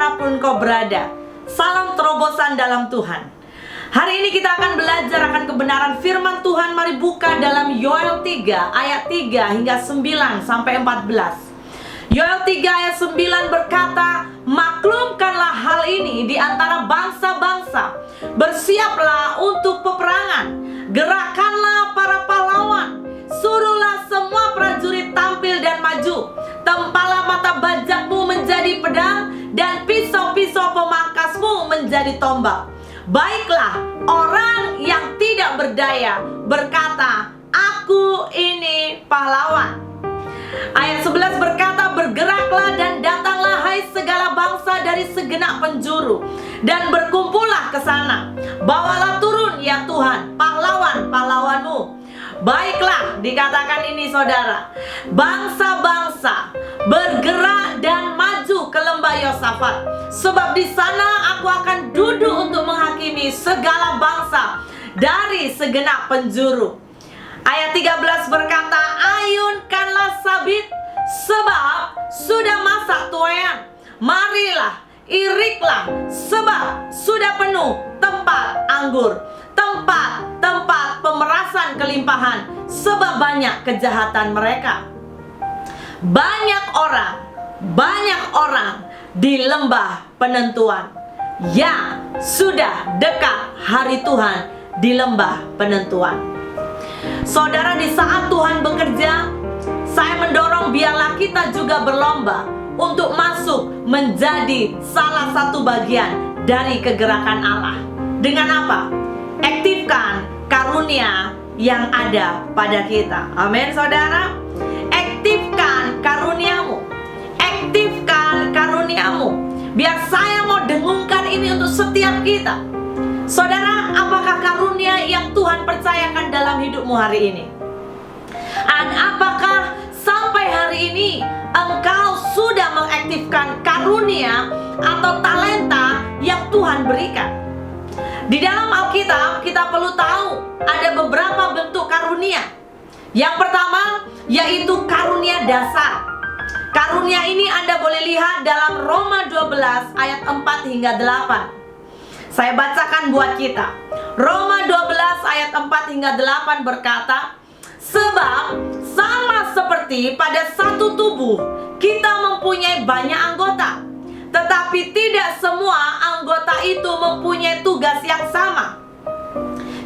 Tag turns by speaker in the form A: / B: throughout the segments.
A: dimanapun kau berada. Salam terobosan dalam Tuhan. Hari ini kita akan belajar akan kebenaran firman Tuhan. Mari buka dalam Yoel 3 ayat 3 hingga 9 sampai 14. Yoel 3 ayat 9 berkata, maklumkanlah hal ini di antara bangsa-bangsa, bersiaplah untuk peperangan, gerakkanlah para pahlawan, suruhlah semua prajurit tampil dan maju, tempalah mata bajakmu menjadi pedang, dan pisau-pisau pemangkasmu menjadi tombak. Baiklah orang yang tidak berdaya berkata, aku ini pahlawan. Ayat 11 berkata, bergeraklah dan datanglah hai segala bangsa dari segenap penjuru, dan berkumpullah ke sana. Bawalah turun ya Tuhan pahlawan-pahlawanmu. Baiklah, dikatakan ini saudara, bangsa-bangsa bergerak dan maju ke lembah Yosafat, sebab di sana aku akan duduk untuk menghakimi segala bangsa dari segenap penjuru. Ayat 13 berkata, ayunkanlah sabit, sebab sudah masa tuaian. Marilah, iriklah, sebab sudah penuh tempat anggur, tempat pemerasan kelimpahan, sebab banyak kejahatan mereka. Banyak orang di lembah penentuan. Ya, sudah dekat hari Tuhan di lembah penentuan. Saudara, di saat Tuhan bekerja, saya mendorong biarlah kita juga berlomba untuk masuk menjadi salah satu bagian dari kegerakan Allah. Dengan apa? Aktifkan karunia yang ada pada kita. Amin, saudara. Aktifkan karuniamu. Aktifkan karuniamu. Biar saya mau dengungkan ini untuk setiap kita. Saudara, apakah karunia yang Tuhan percayakan dalam hidupmu hari ini? Dan apakah sampai hari ini engkau sudah mengaktifkan karunia atau talenta yang Tuhan berikan? Di dalam Alkitab kita perlu tahu ada beberapa bentuk karunia. Yang pertama yaitu karunia dasar. Karunia ini Anda boleh lihat dalam Roma 12 ayat 4 hingga 8. Saya bacakan buat kita. Roma 12 ayat 4 hingga 8 berkata, sebab sama seperti pada satu tubuh kita mempunyai banyak anggota, tetapi tidak semua anggota itu mempunyai tugas yang sama.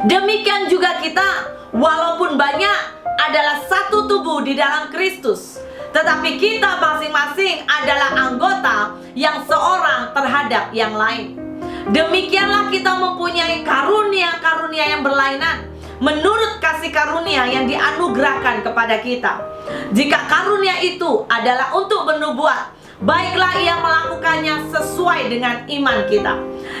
A: Demikian juga kita, walaupun banyak, adalah satu tubuh di dalam Kristus, tetapi kita masing-masing adalah anggota yang seorang terhadap yang lain. Demikianlah kita mempunyai karunia-karunia yang berlainan menurut kasih karunia yang dianugerahkan kepada kita. Jika karunia itu adalah untuk bernubuat, baiklah ia melakukannya sesuai dengan iman kita.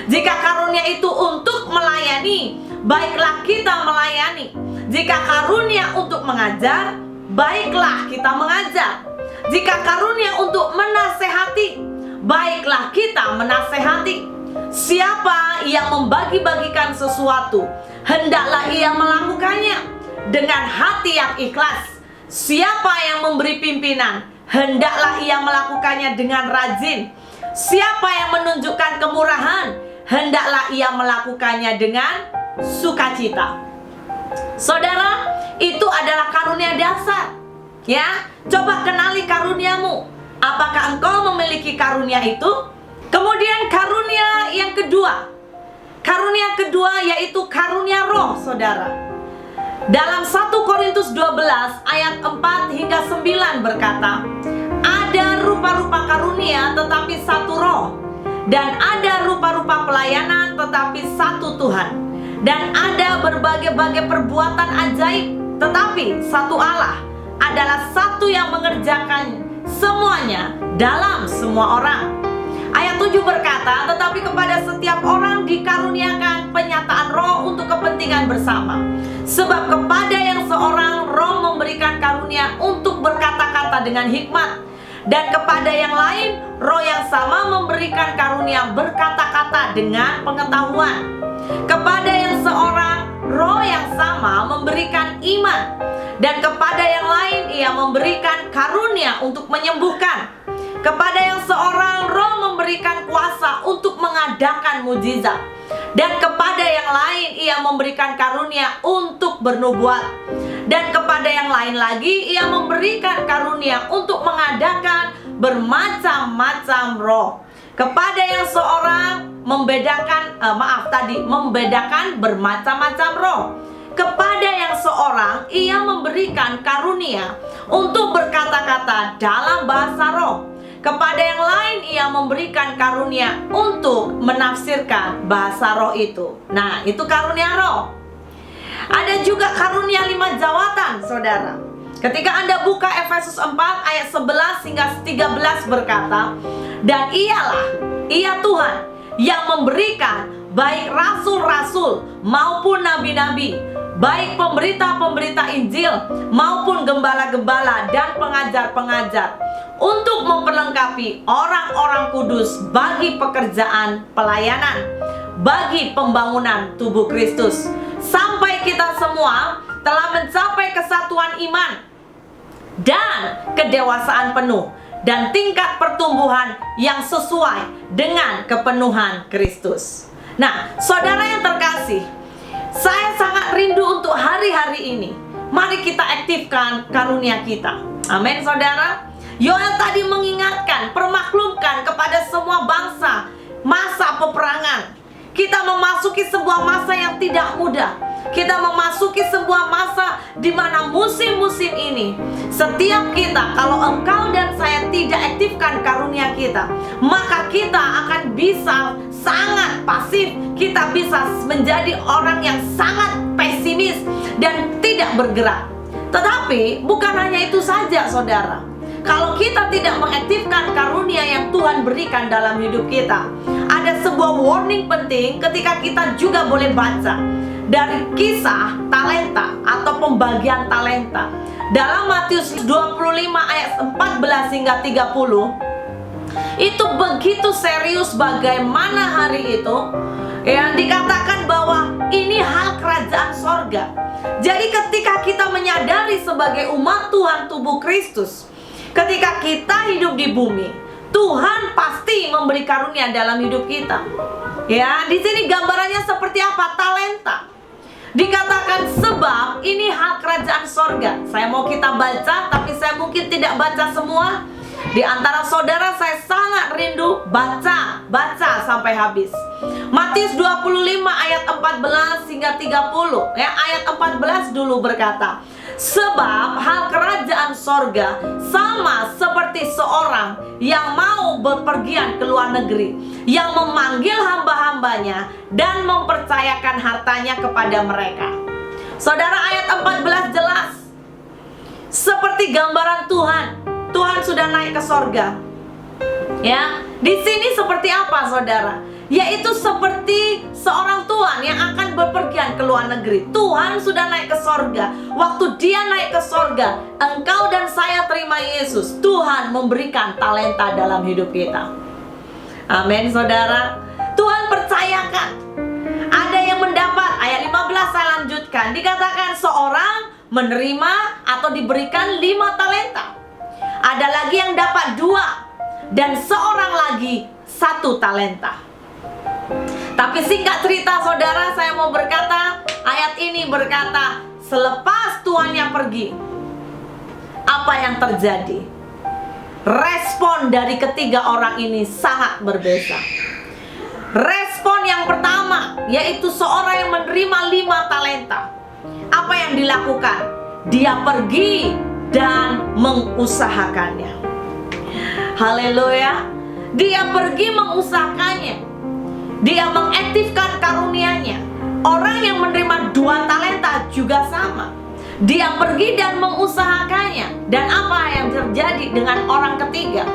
A: Jika karunia itu untuk melayani, baiklah kita melayani. Jika karunia untuk mengajar, baiklah kita mengajar. Jika karunia untuk menasehati, baiklah kita menasehati. Siapa yang membagi-bagikan sesuatu, hendaklah ia melakukannya dengan hati yang ikhlas. Siapa yang memberi pimpinan, hendaklah ia melakukannya dengan rajin. Siapa yang menunjukkan kemurahan, hendaklah ia melakukannya dengan sukacita. Saudara, itu adalah karunia dasar. Ya, coba kenali karuniamu. Apakah engkau memiliki karunia itu? Kemudian karunia yang kedua. Karunia kedua yaitu karunia roh, saudara. Dalam 1 Korintus 12 ayat 4 hingga 9 berkata, ada rupa-rupa karunia tetapi satu roh, dan ada rupa-rupa pelayanan tetapi satu Tuhan, dan ada berbagai-bagai perbuatan ajaib tetapi satu Allah. Adalah satu yang mengerjakan semuanya dalam semua orang. Ayat 7 berkata, tetapi kepada setiap orang dikaruniakan penyataan roh untuk kepentingan bersama. Sebab kepada yang seorang roh memberikan karunia untuk berkata-kata dengan hikmat, dan kepada yang lain roh yang sama memberikan karunia berkata-kata dengan pengetahuan. Kepada yang seorang roh yang sama memberikan iman, dan kepada yang lain ia memberikan karunia untuk menyembuhkan. Kepada yang seorang roh memberikan kuasa kuasa untuk mengadakan mujizat. Dan kepada yang lain ia memberikan karunia untuk bernubuat. Dan kepada yang lain lagi ia memberikan karunia untuk mengadakan bermacam-macam roh. Kepada yang seorang membedakan bermacam-macam roh. Kepada yang seorang ia memberikan karunia untuk berkata-kata dalam bahasa roh. Kepada yang lain ia memberikan karunia untuk menafsirkan bahasa roh itu. Nah, itu karunia roh. Ada juga karunia 5 jawatan, saudara. Ketika Anda buka Efesus 4 ayat 11 hingga 13 berkata, dan ia Tuhan yang memberikan baik rasul-rasul maupun nabi-nabi, baik pemberita-pemberita Injil maupun gembala-gembala dan pengajar-pengajar, untuk memperlengkapi orang-orang kudus bagi pekerjaan pelayanan, bagi pembangunan tubuh Kristus, sampai kita semua telah mencapai kesatuan iman dan kedewasaan penuh dan tingkat pertumbuhan yang sesuai dengan kepenuhan Kristus. Nah, saudara yang terkasih, saya sangat rindu untuk hari-hari ini. Mari kita aktifkan karunia kita. Amin, saudara. Yoel tadi mengingatkan, permaklumkan kepada semua bangsa masa peperangan. Kita memasuki sebuah masa yang tidak mudah. Kita memasuki sebuah masa di mana musim-musim ini, setiap kita, kalau engkau dan saya tidak aktifkan karunia kita, maka kita akan bisa sangat pasif. Kita bisa menjadi orang yang sangat pesimis dan tidak bergerak. Tetapi bukan hanya itu saja, saudara. Kalau kita tidak mengaktifkan karunia yang Tuhan berikan dalam hidup kita, ada sebuah warning penting ketika kita juga boleh baca dari kisah talenta atau pembagian talenta. Dalam Matius 25 ayat 14 hingga 30, itu begitu serius bagaimana hari itu yang dikatakan bahwa ini hal kerajaan sorga. Jadi ketika kita menyadari sebagai umat Tuhan tubuh Kristus, ketika kita hidup di bumi, Tuhan pasti memberi karunia dalam hidup kita. Ya, di sini gambarannya seperti apa? Talenta. Dikatakan sebab ini hal kerajaan sorga. Saya mau kita baca, tapi saya mungkin tidak baca semua. Di antara saudara saya sangat rindu baca sampai habis. Matius 25 ayat 14 hingga 30. Ya, ayat 14 dulu berkata, sebab hal kerajaan sorga sama seperti seorang yang mau berpergian ke luar negeri, yang memanggil hamba-hambanya dan mempercayakan hartanya kepada mereka. Saudara, ayat 14 jelas. Seperti gambaran Tuhan. Tuhan sudah naik ke sorga. Ya, di sini seperti apa, saudara? Yaitu seperti seorang tuan yang akan berpergian ke luar negeri. Tuhan sudah naik ke sorga. Waktu dia naik ke sorga, engkau dan saya terima Yesus. Tuhan memberikan talenta dalam hidup kita. Amin, saudara. Tuhan percayakan. Ada yang mendapat, ayat 15 saya lanjutkan. Dikatakan seorang menerima atau diberikan 5 talenta. Ada lagi yang dapat 2, dan seorang lagi 1 talenta. Tapi singkat cerita, saudara, saya mau berkata, ayat ini berkata, selepas tuannya pergi, apa yang terjadi? Respon dari ketiga orang ini sangat berbeda. Respon yang pertama, yaitu seorang yang menerima 5 talenta. Apa yang dilakukan? Dia pergi dan mengusahakannya. Haleluya. Dia pergi mengusahakannya. Dia mengaktifkan karunia-Nya. Orang yang menerima 2 talenta juga sama. Dia pergi dan mengusahakannya. Dan apa yang terjadi dengan orang ketiga?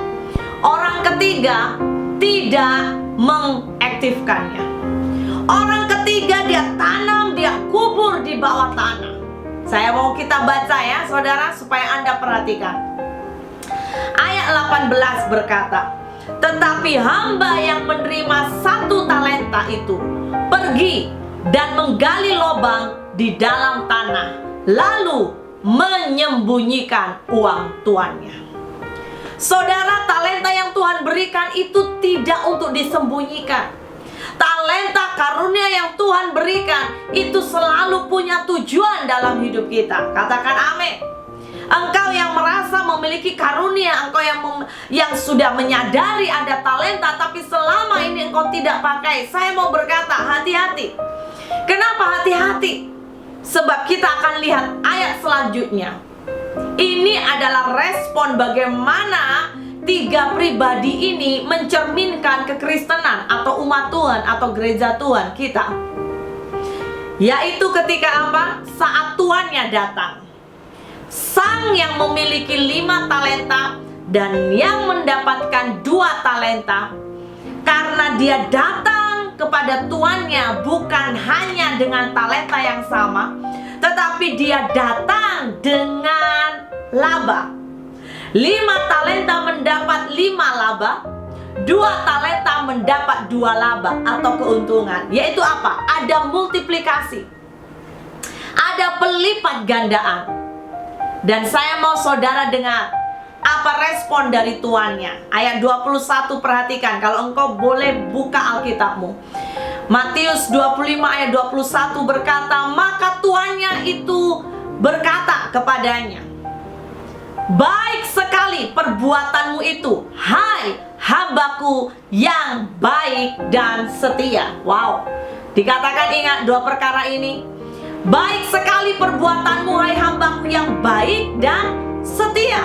A: Orang ketiga tidak mengaktifkannya. Orang ketiga dia tanam, dia kubur di bawah tanah. Saya mau kita baca ya, saudara, supaya Anda perhatikan. Ayat 18 berkata, tetapi hamba yang menerima 1 talenta itu pergi dan menggali lubang di dalam tanah, lalu menyembunyikan uang tuannya. Saudara, talenta yang Tuhan berikan itu tidak untuk disembunyikan. Talenta karunia yang Tuhan berikan itu selalu punya tujuan dalam hidup kita. Katakan amin. Engkau yang merasa memiliki karunia, engkau yang sudah menyadari ada talenta, tapi selama ini engkau tidak pakai, saya mau berkata, hati-hati. Kenapa hati-hati? Sebab kita akan lihat ayat selanjutnya. Ini adalah respon bagaimana tiga pribadi ini mencerminkan kekristenan atau umat Tuhan atau gereja Tuhan kita. Yaitu ketika apa? Saat tuannya datang. Sang yang memiliki 5 talenta dan yang mendapatkan 2 talenta, karena dia datang kepada tuannya bukan hanya dengan talenta yang sama, tetapi dia datang dengan laba. 5 talenta mendapat 5 laba, 2 talenta mendapat 2 laba atau keuntungan. Yaitu apa? Ada multiplikasi, ada pelipat gandaan. Dan saya mau saudara dengar apa respon dari tuannya. Ayat 21, perhatikan. Kalau engkau boleh buka Alkitabmu. Matius 25 ayat 21 berkata, maka tuannya itu berkata kepadanya, baik sekali perbuatanmu itu, hai hambaku yang baik dan setia. Wow, dikatakan ingat 2 perkara ini. Baik sekali perbuatanmu, hai hambaku yang baik dan setia.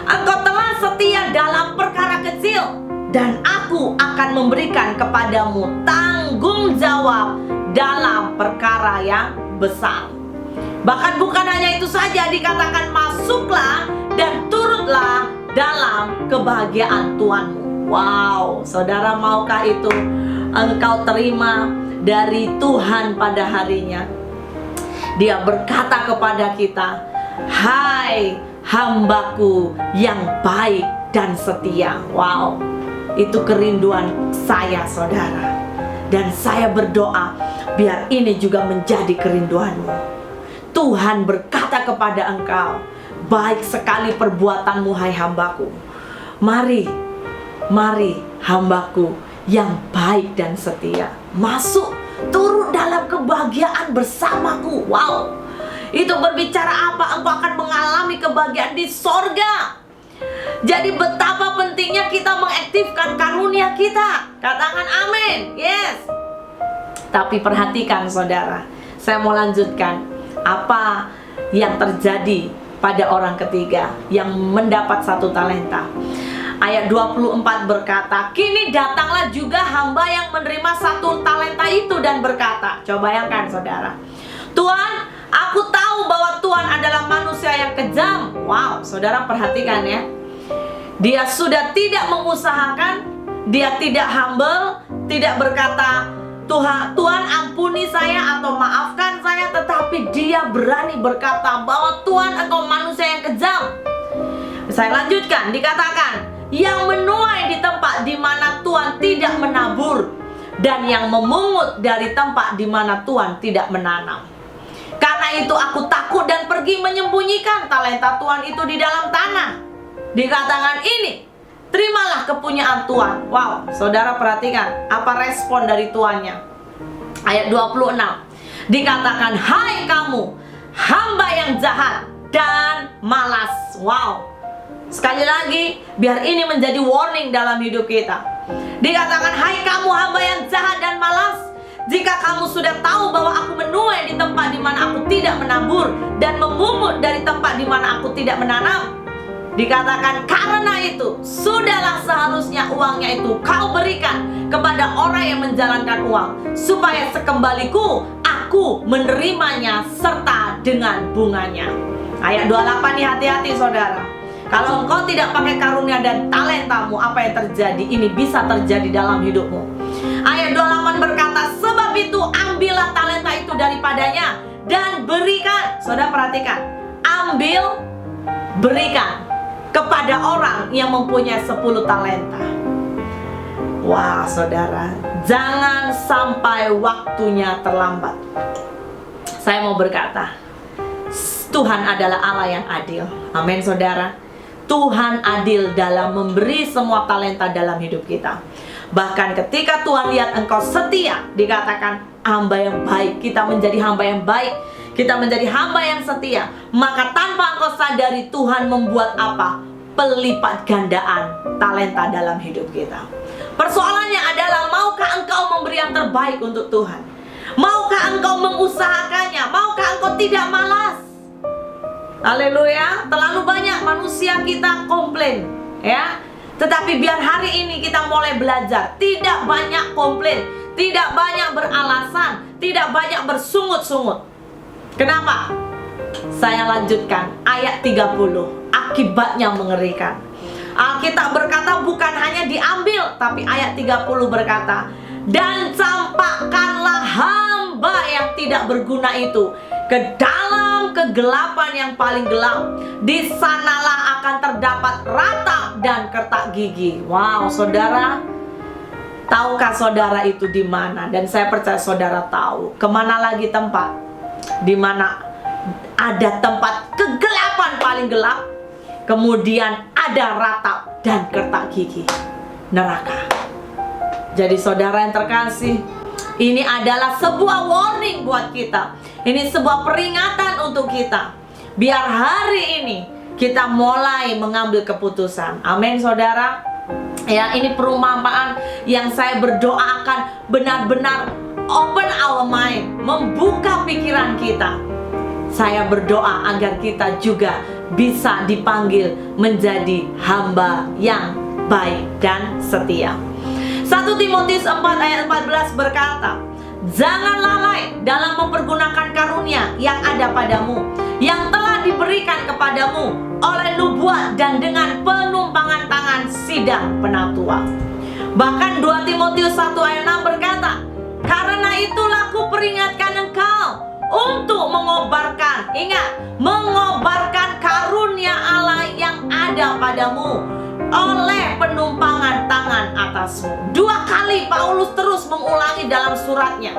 A: Engkau telah setia dalam perkara kecil, dan aku akan memberikan kepadamu tanggung jawab dalam perkara yang besar. Bahkan bukan hanya itu saja, dikatakan masuklah dan turutlah dalam kebahagiaan Tuhanmu. Wow, saudara, maukah itu engkau terima dari Tuhan pada harinya? Dia berkata kepada kita, hai hambaku yang baik dan setia. Wow, itu kerinduan saya, saudara. Dan saya berdoa biar ini juga menjadi kerinduanmu. Tuhan berkata kepada engkau, baik sekali perbuatanmu, hai hambaku. Mari hambaku yang baik dan setia, masuk, turut dalam kebahagiaan bersamaku. Wow, itu berbicara apa? Engkau akan mengalami kebahagiaan di sorga. Jadi betapa pentingnya kita mengaktifkan karunia kita. Katakan amin. Yes. Tapi perhatikan saudara, saya mau lanjutkan. Apa yang terjadi pada orang ketiga yang mendapat 1 talenta? Ayat 24 berkata, kini datanglah juga hamba yang menerima 1 talenta itu dan berkata, coba bayangkan saudara, Tuhan, aku tahu bahwa Tuhan adalah manusia yang kejam. Wow, saudara perhatikan ya. Dia sudah tidak mengusahakan, dia tidak humble, tidak berkata, Tuhan ampuni saya atau maafkan saya, tetapi dia berani berkata bahwa Tuhan, engkau manusia yang kejam. Saya lanjutkan, dikatakan, yang menuai di tempat di mana Tuhan tidak menabur, dan yang memungut dari tempat di mana Tuhan tidak menanam. Karena itu aku takut dan pergi menyembunyikan talenta Tuhan itu di dalam tanah. Dikatakan ini, terimalah kepunyaan Tuhan. Wow, saudara perhatikan apa respon dari tuannya. Ayat 26 dikatakan, hai kamu hamba yang jahat dan malas. Wow, sekali lagi, biar ini menjadi warning dalam hidup kita. Dikatakan, hai kamu hamba yang jahat dan malas, jika kamu sudah tahu bahwa aku menuai di tempat di mana aku tidak menabur dan memungut dari tempat di mana aku tidak menanam. Dikatakan, karena itu sudahlah seharusnya uangnya itu kau berikan kepada orang yang menjalankan uang, supaya sekembaliku aku menerimanya serta dengan bunganya. Ayat 28 nih, hati-hati saudara. Kalau engkau tidak pakai karunia dan talentamu, apa yang terjadi? Ini bisa terjadi dalam hidupmu. Ayat 28 berkata, sebab itu ambillah talenta itu daripadanya dan berikan. Saudara perhatikan, ambil, berikan kepada orang yang mempunyai 10 talenta. Wah saudara, jangan sampai waktunya terlambat. Saya mau berkata, Tuhan adalah Allah yang adil. Amin saudara. Tuhan adil dalam memberi semua talenta dalam hidup kita. Bahkan ketika Tuhan lihat engkau setia, dikatakan hamba yang baik. Kita menjadi hamba yang baik, kita menjadi hamba yang setia, maka tanpa engkau sadari Tuhan membuat apa? Pelipat gandaan talenta dalam hidup kita. Persoalannya adalah, maukah engkau memberi yang terbaik untuk Tuhan? Maukah engkau mengusahakannya? Maukah engkau tidak malas? Haleluya. Terlalu banyak manusia kita komplain, ya. Tetapi biar hari ini kita mulai belajar, tidak banyak komplain, tidak banyak beralasan, tidak banyak bersungut-sungut. Kenapa? Saya lanjutkan ayat 30. Akibatnya mengerikan. Alkitab berkata bukan hanya diambil, tapi ayat 30 berkata, dan campakkanlah hamba yang tidak berguna itu ke dalam kegelapan yang paling gelap. Di sanalah akan terdapat ratap dan kertak gigi. Wow, saudara, tahukah saudara itu di mana? Dan saya percaya saudara tahu. Kemana lagi tempat di mana ada tempat kegelapan paling gelap, kemudian ada ratap dan kertak gigi? Neraka. Jadi saudara yang terkasih, ini adalah sebuah warning buat kita. Ini sebuah peringatan untuk kita. Biar hari ini kita mulai mengambil keputusan. Amin saudara. Ya, ini perumpamaan yang saya berdoa akan benar-benar open our mind, membuka pikiran kita. Saya berdoa agar kita juga bisa dipanggil menjadi hamba yang baik dan setia. 1 Timotius 4 ayat 14 berkata, jangan lalai dalam mempergunakan karunia yang ada padamu, yang telah diberikan kepadamu oleh nubuat dan dengan penumpangan tangan sidang penatua. Bahkan 2 Timotius 1 ayat 6 berkata, karena itulah ku peringatkan engkau untuk mengobarkan, ingat, mengobarkan karunia Allah yang ada padamu oleh penumpangan tangan atasmu. 2 kali Paulus terus mengulangi dalam suratnya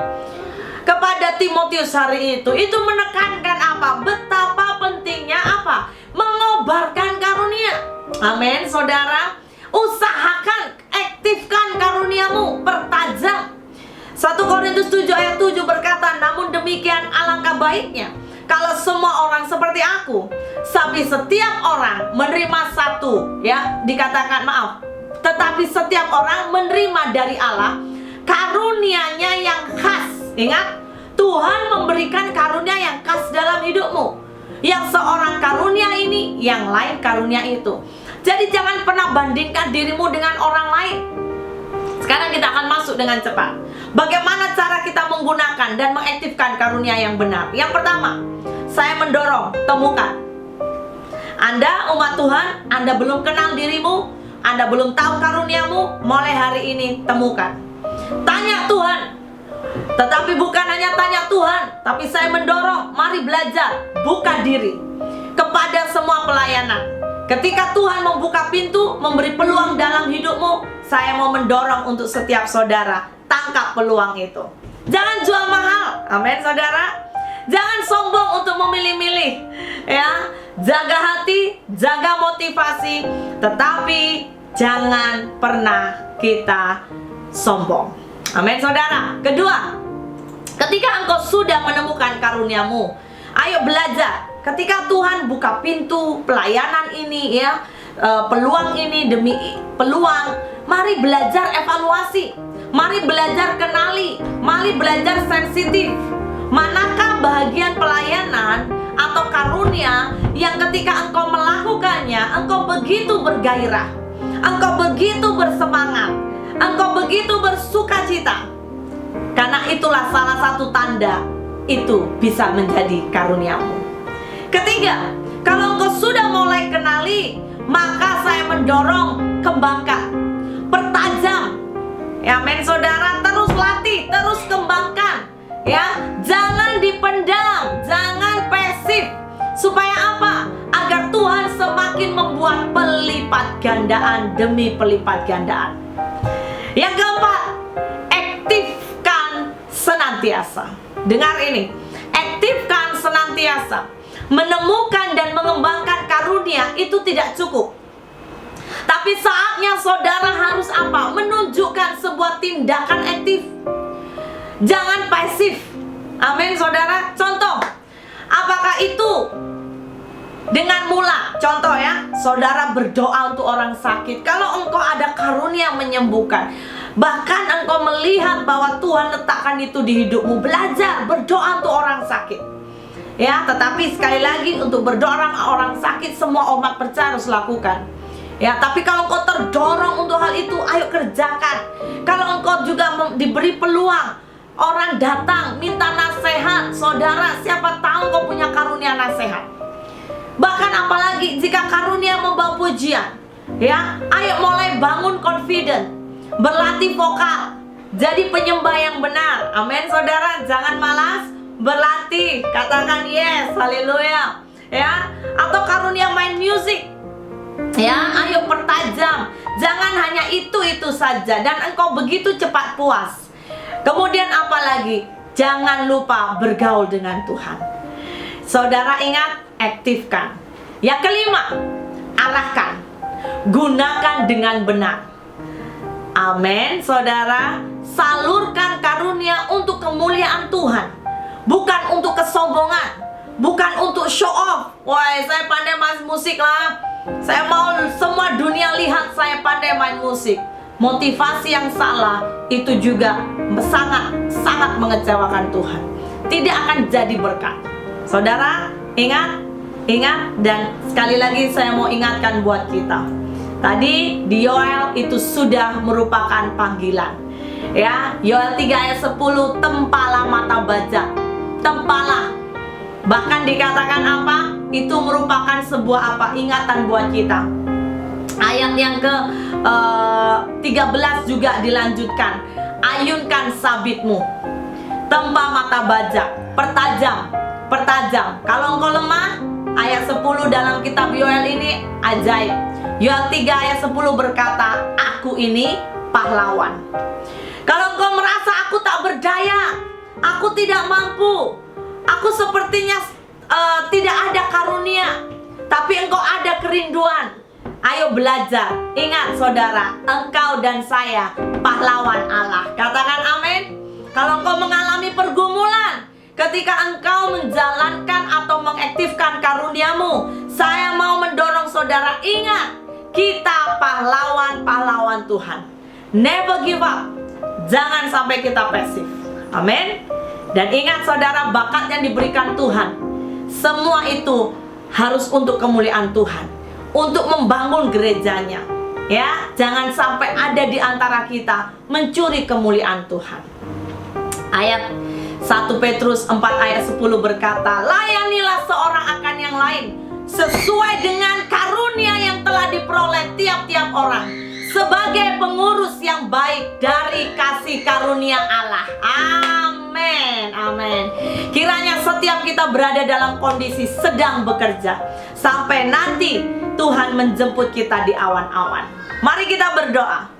A: kepada Timotius hari itu menekankan apa? Betapa pentingnya apa? Mengobarkan karunia. Amin saudara. Usahakan, aktifkan karuniamu, pertajam. 1 Korintus 7 ayat 7 berkata, namun demikian alangkah baiknya kalau semua orang seperti aku, tapi setiap orang menerima satu, ya, dikatakan maaf, tetapi setiap orang menerima dari Allah karunia-Nya yang khas. Ingat, Tuhan memberikan karunia yang khas dalam hidupmu. Yang seorang karunia ini, yang lain karunia itu. Jadi jangan pernah bandingkan dirimu dengan orang lain. Sekarang kita akan masuk dengan cepat. Bagaimana cara kita menggunakan dan mengaktifkan karunia yang benar? Yang pertama, saya mendorong, temukan. Anda umat Tuhan, Anda belum kenal dirimu, Anda belum tahu karuniamu, mulai hari ini temukan. Tanya Tuhan. Tetapi bukan hanya tanya Tuhan, tapi saya mendorong, mari belajar, buka diri kepada semua pelayanan. Ketika Tuhan membuka pintu, memberi peluang dalam hidupmu, saya mau mendorong untuk setiap saudara, tangkap peluang itu. Jangan jual mahal, amin saudara. Jangan sombong untuk memilih-milih, ya. Jaga hati, jaga motivasi, tetapi jangan pernah kita sombong. Amin saudara. Kedua, ketika engkau sudah menemukan karuniamu, ayo belajar. Ketika Tuhan buka pintu pelayanan ini, ya, peluang ini demi peluang, mari belajar evaluasi, mari belajar kenali, mari belajar sensitif. Manakah bahagian pelayanan atau karunia yang ketika engkau melakukannya, engkau begitu bergairah, engkau begitu bersemangat, engkau begitu bersukacita? Karena itulah salah satu tanda itu bisa menjadi karuniamu. Ketiga, kalau engkau sudah mulai kenali, maka saya mendorong, kembangkan, pertajam. Ya, men saudara, terus latih, terus kembangkan. Ya, jangan dipendam, jangan pasif. Supaya apa? Agar Tuhan semakin membuat pelipat gandaan demi pelipat gandaan. Yang keempat, aktifkan senantiasa. Dengar ini, aktifkan senantiasa. Menemukan dan mengembangkan karunia itu tidak cukup. Tetapi saatnya saudara harus apa? Menunjukkan sebuah tindakan aktif. Jangan pasif. Amin saudara. Contoh, apakah itu dengan mula? Contoh ya, saudara berdoa untuk orang sakit. Kalau engkau ada karunia menyembuhkan, bahkan engkau melihat bahwa Tuhan letakkan itu di hidupmu, belajar berdoa untuk orang sakit. Ya, tetapi sekali lagi, untuk berdoa orang sakit semua umat percaya harus lakukan. Ya, tapi kalau engkau terdorong untuk hal itu, ayo kerjakan. Kalau engkau juga diberi peluang, orang datang minta nasihat, saudara, siapa tahu kau punya karunia nasihat. Bahkan apalagi jika karunia membawa pujian, ya, ayo mulai bangun confident, berlatih vokal, jadi penyembah yang benar. Amin saudara, jangan malas berlatih, katakan yes, haleluya. Ya, atau karunia main musik, ya, ayo pertajam. Jangan hanya itu saja dan engkau begitu cepat puas. Kemudian apalagi? Jangan lupa bergaul dengan Tuhan. Saudara ingat, aktifkan. Yang kelima, arahkan. Gunakan dengan benar. Amin, saudara. Salurkan karunia untuk kemuliaan Tuhan, bukan untuk kesombongan, bukan untuk show off. Wah, saya pandai main musik lah, saya mau semua dunia lihat saya pandai main musik. Motivasi yang salah itu juga sangat mengecewakan Tuhan. Tidak akan jadi berkat. Saudara, ingat, dan sekali lagi saya mau ingatkan buat kita. Tadi di Yoel itu sudah merupakan panggilan. Ya, Yoel 3 ayat 10, tempalah mata bajak. Tempalah. Bahkan dikatakan apa? Itu merupakan sebuah apa? Ingatan buat kita. Ayat yang ke 13 juga dilanjutkan. Ayunkan sabitmu, tempa mata bajak, pertajam. Kalau engkau lemah, ayat 10 dalam kitab Yoel ini ajaib. Yoel 3 ayat 10 berkata, aku ini pahlawan. Kalau engkau merasa aku tak berdaya, aku tidak mampu, aku sepertinya tidak ada karunia, tapi engkau ada kerinduan, ayo belajar. Ingat saudara, engkau dan saya pahlawan Allah. Katakan amin. Kalau engkau mengalami pergumulan, ketika engkau menjalankan atau mengaktifkan karuniamu, saya mau mendorong saudara, ingat, kita pahlawan Tuhan. Never give up. Jangan sampai kita pasif. Amin. Dan ingat saudara, bakat yang diberikan Tuhan, semua itu harus untuk kemuliaan Tuhan, untuk membangun gerejanya. Ya, jangan sampai ada di antara kita mencuri kemuliaan Tuhan. Ayat 1 Petrus 4 ayat 10 berkata, layanilah seorang akan yang lain sesuai dengan karunia yang telah diperoleh tiap-tiap orang, sebagai pengurus yang baik dari kasih karunia Allah. Amin, amin. Kiranya setiap kita berada dalam kondisi sedang bekerja, sampai nanti Tuhan menjemput kita di awan-awan. Mari kita berdoa.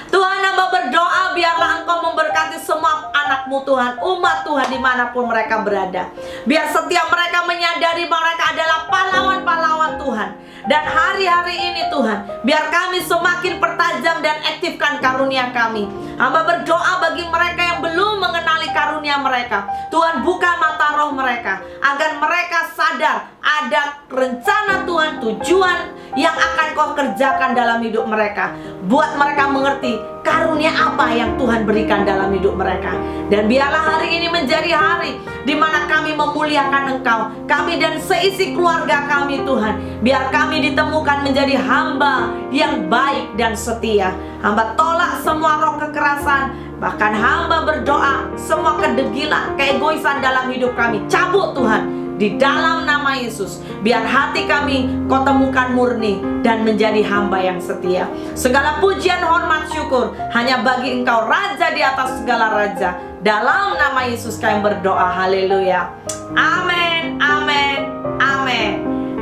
A: Tuhan, hamba berdoa biarlah Engkau memberkati semua anak-Mu Tuhan, umat Tuhan dimanapun mereka berada. Biar setiap mereka menyadari bahwa mereka adalah pahlawan-pahlawan Tuhan. Dan hari-hari ini Tuhan, biar kami semakin pertajam dan aktifkan karunia kami. Hamba berdoa bagi mereka yang belum mengenali karunia mereka, Tuhan buka mata roh mereka, agar mereka sadar ada rencana Tuhan, tujuan yang akan Kau kerjakan dalam hidup mereka. Buat mereka mengerti karunia apa yang Tuhan berikan dalam hidup mereka. Dan biarlah hari ini menjadi hari di mana kami memuliakan Engkau, kami dan seisi keluarga kami Tuhan. Biar kami ditemukan menjadi hamba yang baik dan setia. Hamba tolak semua roh kekerasan, bahkan hamba berdoa semua kedegilan, keegoisan dalam hidup kami, cabut Tuhan di dalam nama Yesus. Biar hati kami Kau temukan murni dan menjadi hamba yang setia. Segala pujian, hormat, syukur hanya bagi Engkau, Raja di atas segala raja. Dalam nama Yesus kami berdoa, haleluya. Amin, amin, amin.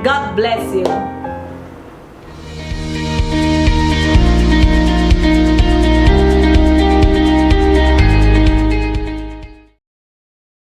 A: God bless you.